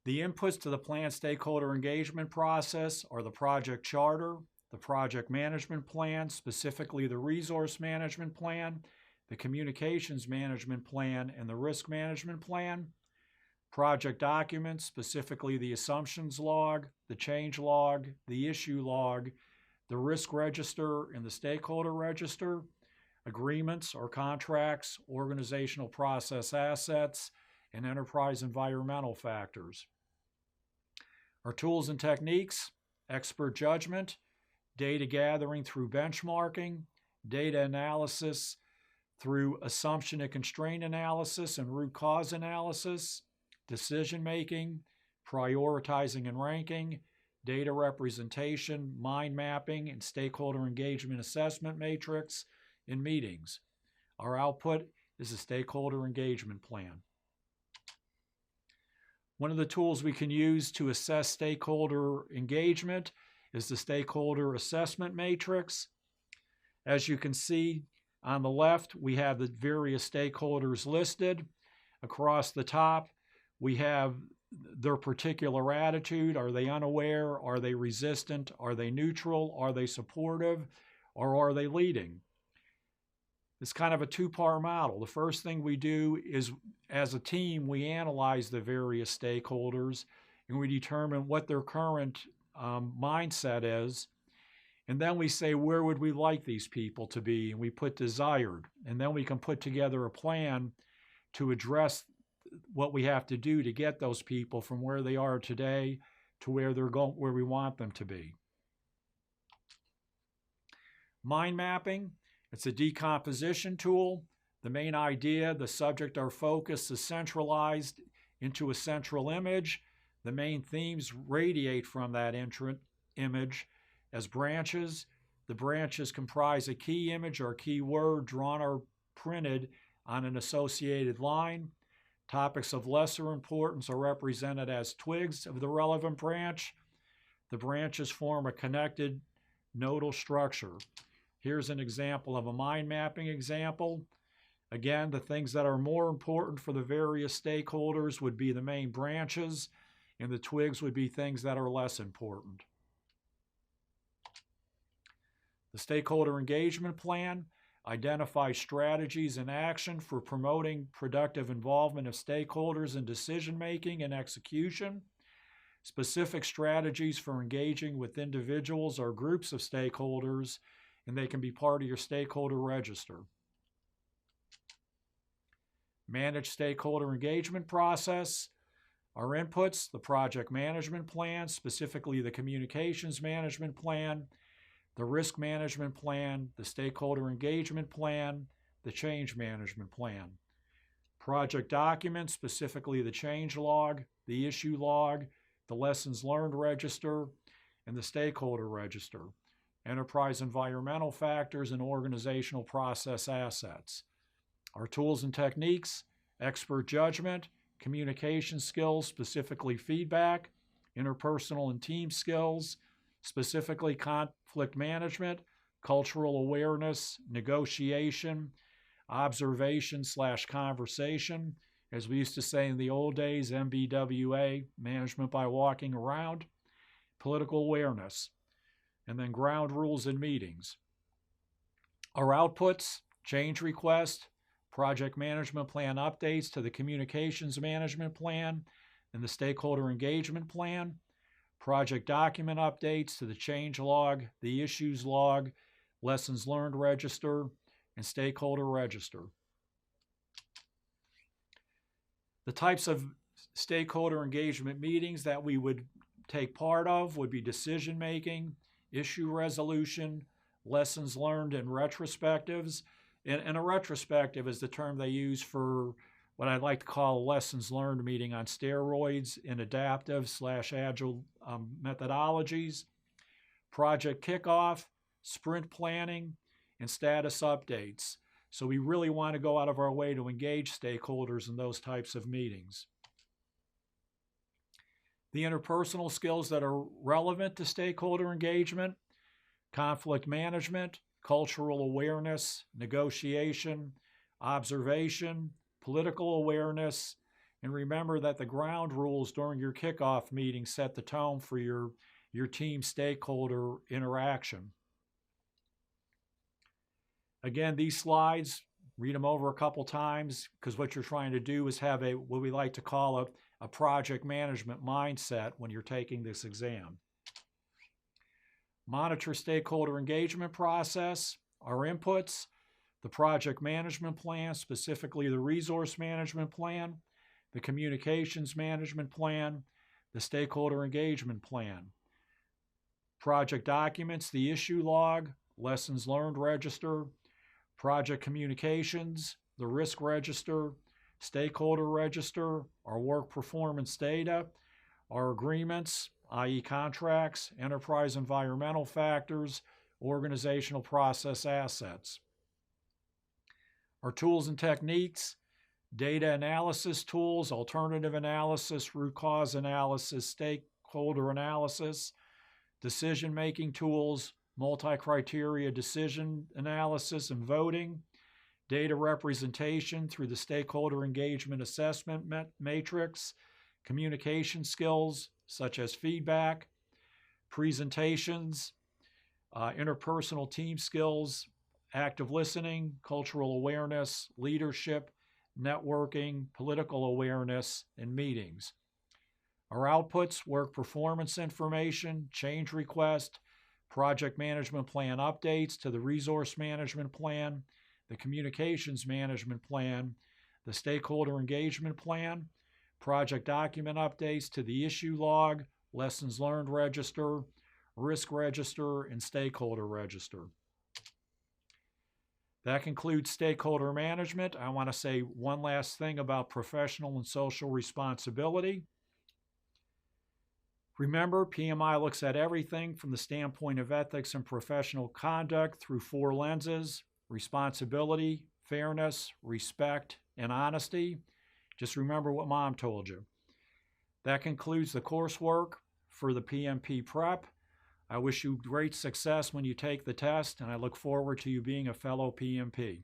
The inputs to the planned stakeholder engagement process are the project charter, the project management plan, specifically the resource management plan, the communications management plan, and the risk management plan. Project documents, specifically the assumptions log, the change log, the issue log, the risk register, and the stakeholder register. Agreements or contracts, organizational process assets, and enterprise environmental factors. Our tools and techniques: expert judgment, data gathering through benchmarking, data analysis through assumption and constraint analysis and root cause analysis, decision making, prioritizing and ranking, data representation, mind mapping, and stakeholder engagement assessment matrix in meetings. Our output is a stakeholder engagement plan. One of the tools we can use to assess stakeholder engagement is the stakeholder assessment matrix. As you can see on the left, we have the various stakeholders listed. Across the top, we have their particular attitude. Are they unaware? Are they resistant? Are they neutral? Are they supportive? Or are they leading? It's kind of a two-part model. The first thing we do is, as a team, we analyze the various stakeholders and we determine what their current mindset is. And then we say, where would we like these people to be? And we put desired. And then we can put together a plan to address what we have to do to get those people from where they are today to where they're going, where we want them to be. Mind mapping. It's a decomposition tool. The main idea, the subject or focus is centralized into a central image. The main themes radiate from that image as branches. The branches comprise a key image or key word drawn or printed on an associated line. Topics of lesser importance are represented as twigs of the relevant branch. The branches form a connected nodal structure. Here's an example of a mind mapping example. Again, the things that are more important for the various stakeholders would be the main branches, and the twigs would be things that are less important. The stakeholder engagement plan identifies strategies and action for promoting productive involvement of stakeholders in decision-making and execution. Specific strategies for engaging with individuals or groups of stakeholders, and they can be part of your stakeholder register. Manage stakeholder engagement process. Our inputs: the project management plan, specifically the communications management plan, the risk management plan, the stakeholder engagement plan, the change management plan. Project documents, specifically the change log, the issue log, the lessons learned register, and the stakeholder register. Enterprise environmental factors and organizational process assets. Our tools and techniques: expert judgment, communication skills, specifically feedback, interpersonal and team skills, specifically conflict management, cultural awareness, negotiation, observation/conversation. As we used to say in the old days, MBWA, management by walking around, political awareness, and then ground rules in meetings. Our outputs: change request, project management plan updates to the communications management plan and the stakeholder engagement plan, project document updates to the change log, the issues log, lessons learned register, and stakeholder register. The types of stakeholder engagement meetings that we would take part of would be decision making, issue resolution, lessons learned, and retrospectives. And a retrospective is the term they use for what I'd like to call a lessons learned meeting on steroids in adaptive/agile methodologies. Project kickoff, sprint planning, and status updates. So we really want to go out of our way to engage stakeholders in those types of meetings. The interpersonal skills that are relevant to stakeholder engagement: conflict management, cultural awareness, negotiation, observation, political awareness, And remember that the ground rules during your kickoff meeting set the tone for your team stakeholder interaction. Again, these slides, read them over a couple times, because what you're trying to do is have what we like to call a project management mindset when you're taking this exam. Monitor stakeholder engagement process, our inputs, the project management plan, specifically the resource management plan, the communications management plan, the stakeholder engagement plan. Project documents, the issue log, lessons learned register, project communications, the risk register, stakeholder register, our work performance data, our agreements, i.e. contracts, enterprise environmental factors, organizational process assets. Our tools and techniques, data analysis tools, alternative analysis, root cause analysis, stakeholder analysis, decision-making tools, multi-criteria decision analysis and voting, data representation through the stakeholder engagement assessment matrix, communication skills such as feedback, presentations, interpersonal team skills, active listening, cultural awareness, leadership, networking, political awareness, and meetings. Our outputs, work performance information, change request, project management plan updates to the resource management plan, the communications management plan, the stakeholder engagement plan, project document updates to the issue log, lessons learned register, risk register, and stakeholder register. That concludes stakeholder management. I want to say one last thing about professional and social responsibility. Remember, PMI looks at everything from the standpoint of ethics and professional conduct through 4 lenses: responsibility, fairness, respect, and honesty. Just remember what Mom told you. That concludes the coursework for the PMP prep. I wish you great success when you take the test, and I look forward to you being a fellow PMP.